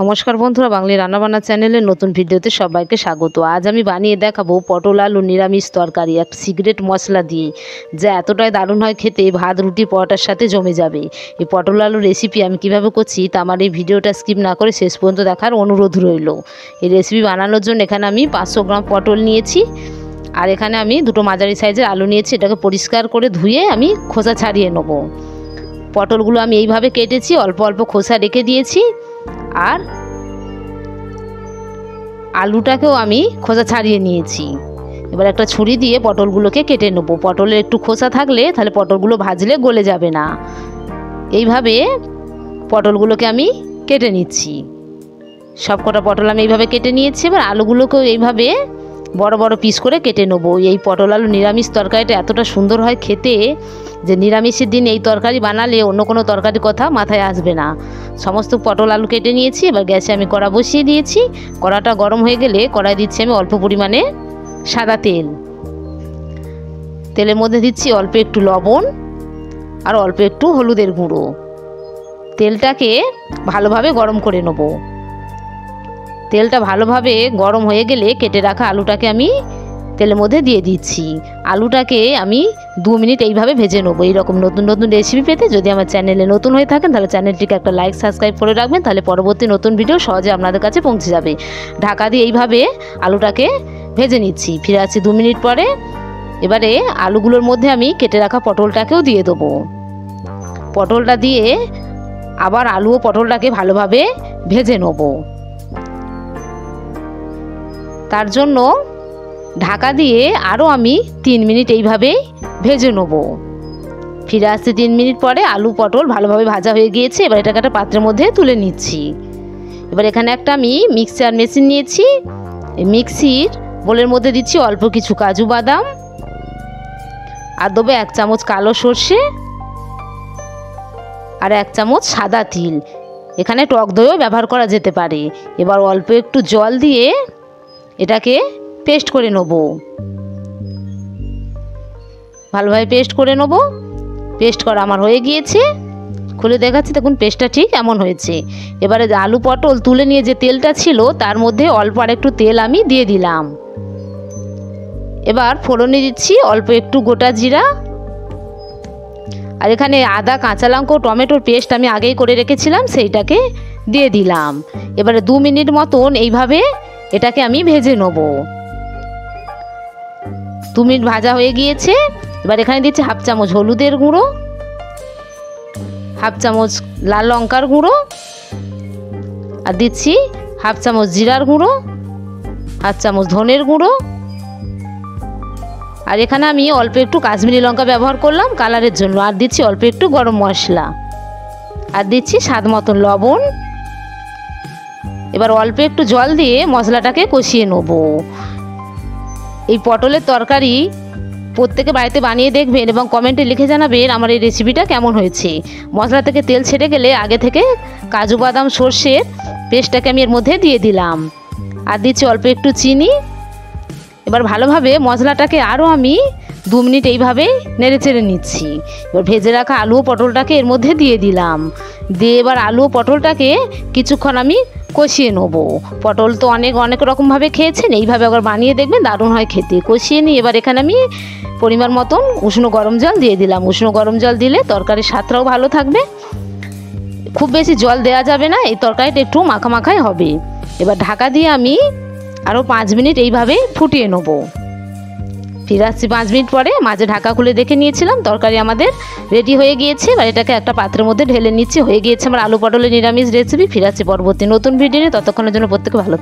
নমস্কার বন্ধুরা, বাঙালি রান্নাবান্না চ্যানেলের নতুন ভিডিওতে সবাইকে স্বাগত। আজ আমি বানিয়ে দেখাবো পটল আলু নিরামিষ তরকারি এক সিক্রেট মশলা দিয়ে, যা এতটাই দারুণ হয় খেতে, ভাত রুটি পরোটার সাথে জমে যাবে। এই পটল আলু রেসিপি আমি কিভাবে করছি তা আমার এই ভিডিওটা স্কিপ না করে শেষ পর্যন্ত দেখার অনুরোধ রইল। এই রেসিপি বানানোর জন্য এখানে আমি 500 গ্রাম পটল নিয়েছি, আর এখানে আমি দুটো মাঝারি সাইজের আলু নিয়েছি। এটাকে পরিষ্কার করে ধুয়ে আমি খোসা ছাড়িয়ে নেব। পটলগুলো আমি এইভাবে কেটেছি, অল্প অল্প খোসা রেখে দিয়েছি। আর আলুটাকেও আমি খোসা ছাড়িয়ে নিয়েছি। এবার একটা ছুরি দিয়ে পটলগুলোকে কেটে নেব। পটলের একটু খোসা থাকলে তাহলে পটলগুলো ভাজলে গলে যাবে না। এইভাবে পটলগুলোকে আমি কেটে নিচ্ছি। সবকটা পটল আমি এইভাবে কেটে নিয়েছি। এবার আলুগুলোকেও এইভাবে বড় বড় পিস করে কেটে নেবো। এই পটল আলু নিরামিষ তরকারিটা এতটা সুন্দর হয় খেতে যে নিরামিষের দিন এই তরকারি বানালে অন্য কোনো তরকারির কথা মাথায় আসবে না। সমস্ত পটল আলু কেটে নিয়েছি। এবার গ্যাসে আমি কড়া বসিয়ে দিয়েছি। কড়াটা গরম হয়ে গেলে কড়াই দিচ্ছি আমি অল্প পরিমাণে সাদা তেল। তেলের মধ্যে দিচ্ছি অল্প একটু লবণ আর অল্প একটু হলুদের গুঁড়ো। তেলটাকে ভালোভাবে গরম করে নেব। তেলটা ভালোভাবে গরম হয়ে গেলে কেটে রাখা আলুটাকে আমি তেলের মধ্যে দিয়ে দিচ্ছি। আলুটাকে আমি 2 মিনিট এইভাবে ভেজে নেবো। এইরকম নতুন নতুন রেসিপি পেতে যদি আমার চ্যানেলে নতুন হয়ে থাকেন তাহলে চ্যানেলটিকে একটা লাইক সাবস্ক্রাইব করে রাখবেন, তাহলে পরবর্তী নতুন ভিডিও সহজে আপনাদের কাছে পৌঁছে যাবে। ঢাকা দিয়ে এইভাবে আলুটাকে ভেজে নিচ্ছি। ফিরে আসছি 2 মিনিট পরে। এবারে আলুগুলোর মধ্যে আমি কেটে রাখা পটলটাকেও দিয়ে দেবো। পটলটা দিয়ে আবার আলু ও পটলটাকে ভালোভাবে ভেজে নেবো। তার জন্য ঢাকা দিয়ে আরও আমি 3 মিনিট এইভাবেই ভেজে নেব। ফিরে আসতে 3 মিনিট পরে আলু পটল ভালোভাবে ভাজা হয়ে গিয়েছে। এবার এটাকে একটা পাত্রের মধ্যে তুলে নিচ্ছি। এবার এখানে একটা আমি মিক্সচার মেশিন নিয়েছি। এই মিক্সির বোলের মধ্যে দিচ্ছি অল্প কিছু কাজু বাদাম, আর দেবো 1 চামচ কালো সর্ষে আর 1 চামচ সাদা তিল। এখানে টক দইও ব্যবহার করা যেতে পারে। এবার অল্প একটু জল দিয়ে এটাকে পেস্ট করে নেব। ভালোভাবে পেস্ট করে নেব। পেস্ট করা আমার হয়ে গিয়েছে। খুলে দেখাচ্ছি, দেখুন পেস্টটা ঠিক এমন হয়েছে। এবারে আলু পটল তুলে নিয়ে যে তেলটা ছিল তার মধ্যে অল্প আর একটু তেল আমি দিয়ে দিলাম। এবার ফোড়নে দিচ্ছি অল্প একটু গোটা জিরা, আর এখানে আদা কাঁচা লঙ্কা ও টমেটোর পেস্ট আমি আগেই করে রেখেছিলাম, সেইটাকে দিয়ে দিলাম। এবারে 2 মিনিট মতন এইভাবে এটাকে আমি ভেজে নেব। 2 মিনিট ভাজা হয়ে গিয়েছে। এবার এখানে দিচ্ছি 1/2 চামচ হলুদের গুঁড়ো, 1/2 চামচ লাল লঙ্কার গুঁড়ো, আর দিচ্ছি 1/2 চামচ জিরার গুঁড়ো, 1/2 চামচ ধনের গুঁড়ো, আর এখানে আমি অল্প একটু কাশ্মীরি লঙ্কা ব্যবহার করলাম কালারের জন্য, আর দিচ্ছি অল্প একটু গরম মশলা, আর দিচ্ছি স্বাদ মতন লবণ। এবার অল্প একটু জল দিয়ে মশলাটাকে কষিয়ে নেব। এই পটলের তরকারি প্রত্যেকে বাড়িতে বানিয়ে দেখবেন এবং কমেন্টে লিখে জানাবেন আমার এই রেসিপিটা কেমন হয়েছে। মশলা থেকে তেল ছেড়ে গেলে আগে থেকে কাজু বাদাম সর্ষের পেস্টটাকে আমি এর মধ্যে দিয়ে দিলাম, আর দিচ্ছি অল্প একটু চিনি। এবার ভালোভাবে মশলাটাকে আরও আমি 2 মিনিট এইভাবে নেড়ে চেড়ে নিচ্ছি। এবার ভেজে রাখা আলু ও পটলটাকে এর মধ্যে দিয়ে দিলাম। দিয়ে এবার আলু ও পটলটাকে কিছুক্ষণ আমি কষিয়ে নেব। পটল তো অনেক রকমভাবে খেয়েছেন, এইভাবে একবার বানিয়ে দেখবেন, দারুণ হয় খেতে। কষিয়ে নিই। এবার এখানে আমি পরিমাণ মতন উষ্ণ গরম জল দিয়ে দিলাম। উষ্ণ গরম জল দিলে তরকারির স্বাদটাও ভালো থাকবে। খুব বেশি জল দেওয়া যাবে না, এই তরকারিটা একটু মাখামাখাই হবে। এবার ঢাকা দিয়ে আমি আরও 5 মিনিট এইভাবে ফুটিয়ে নেব। ফিরে আসছি 5 মিনিট পরে। মাঝে ঢাকা খুলে দেখে নিয়েছিলাম, তরকারি আমাদের রেডি হয়ে গিয়েছে। এবার এটাকে একটা পাত্রের মধ্যে ঢেলে নিচ্ছি। হয়ে গিয়েছে আমার আলু পটলের নিরামিষ রেসিপি। ফিরে আসছি পরবর্তী নতুন ভিডিও নিয়ে। ততক্ষণের জন্য প্রত্যেকে ভালো।